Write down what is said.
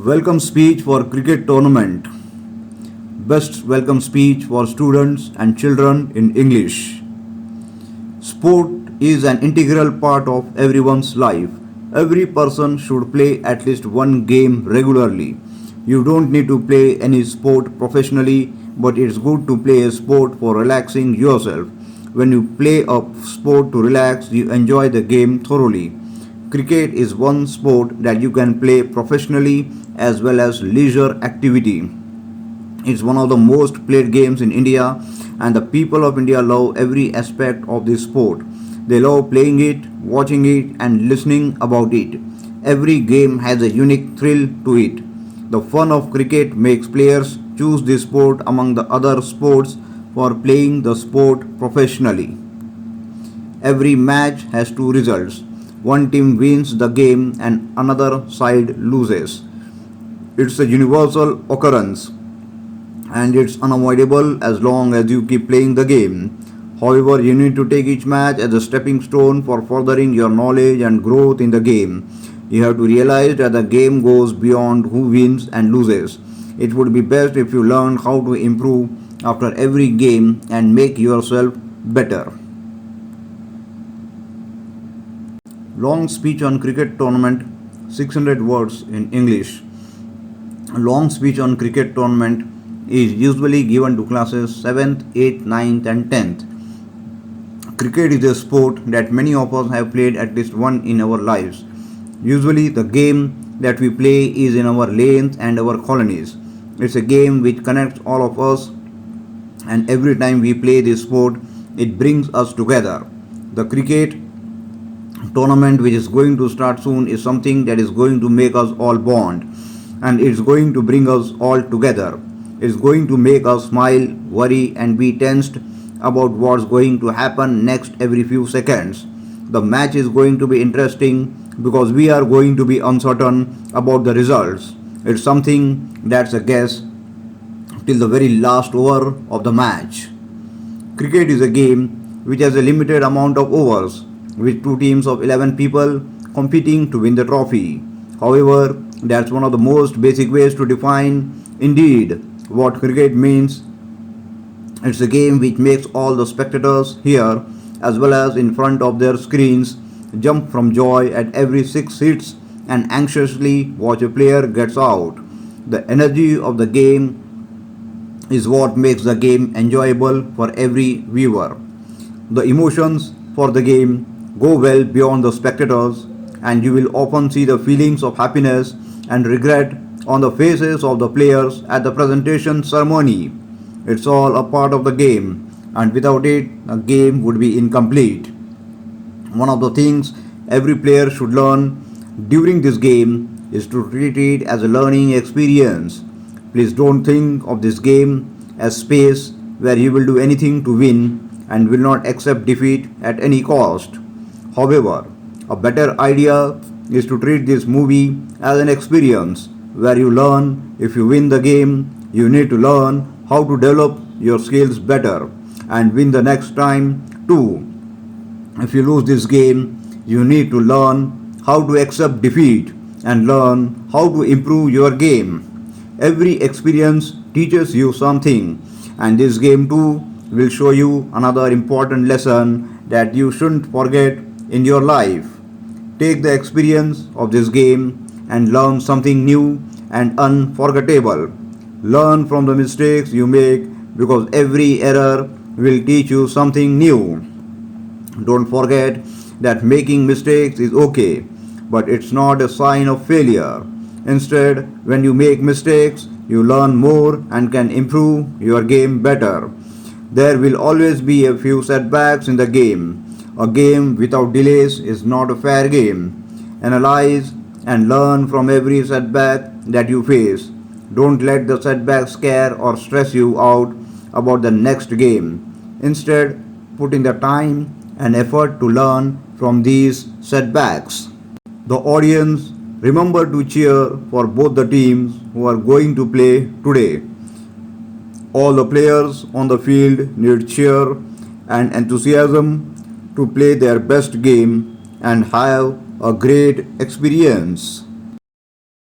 Welcome speech for cricket tournament. Best welcome speech for students and children in English. Sport is an integral part of everyone's life. Every person should play at least one game regularly. You don't need to play any sport professionally, but it's good to play a sport for relaxing yourself. When you play a sport to relax, you enjoy the game thoroughly. Cricket is one sport that you can play professionally as well as leisure activity. It's one of the most played games in India, and the people of India love every aspect of this sport. They love playing it, watching it, and listening about it. Every game has a unique thrill to it. The fun of cricket makes players choose this sport among the other sports for playing the sport professionally. Every match has two results. One team wins the game and another side loses. It's a universal occurrence and it's unavoidable as long as you keep playing the game. However, you need to take each match as a stepping stone for furthering your knowledge and growth in the game. You have to realize that the game goes beyond who wins and loses. It would be best if you learn how to improve after every game and make yourself better. Long speech on cricket tournament, 600 words in English. A long speech on cricket tournament is usually given to classes 7th, 8th, 9th and 10th. Cricket is a sport that many of us have played at least one in our lives. Usually the game that we play is in our lanes and our colonies. It's a game which connects all of us, and every time we play this sport, it brings us together. The cricket tournament which is going to start soon is something that is going to make us all bond, and it's going to bring us all together. It's going to make us smile, worry and be tensed about what's going to happen next every few seconds. The match is going to be interesting because we are going to be uncertain about the results. It's something that's a guess till the very last over of the match. Cricket is a game which has a limited amount of overs, with two teams of 11 people competing to win the trophy. However, that's one of the most basic ways to define indeed what cricket means. It's a game which makes all the spectators here as well as in front of their screens jump from joy at every 6 hits and anxiously watch a player gets out. The energy of the game is what makes the game enjoyable for every viewer. The emotions for the game go well beyond the spectators, and you will often see the feelings of happiness and regret on the faces of the players at the presentation ceremony. It's all a part of the game, and without it, a game would be incomplete. One of the things every player should learn during this game is to treat it as a learning experience. Please don't think of this game as space where you will do anything to win and will not accept defeat at any cost. However, a better idea is to treat this movie as an experience where you learn. If you win the game, you need to learn how to develop your skills better and win the next time too. If you lose this game, you need to learn how to accept defeat and learn how to improve your game. Every experience teaches you something, and this game too will show you another important lesson that you shouldn't forget in your life. Take the experience of this game and learn something new and unforgettable. Learn from the mistakes you make because every error will teach you something new. Don't forget that making mistakes is okay, but it's not a sign of failure. Instead, when you make mistakes, you learn more and can improve your game better. There will always be a few setbacks in the game. A game without delays is not a fair game. Analyze and learn from every setback that you face. Don't let the setback scare or stress you out about the next game. Instead, put in the time and effort to learn from these setbacks. The audience, remember to cheer for both the teams who are going to play today. All the players on the field need cheer and enthusiasm to play their best game and have a great experience.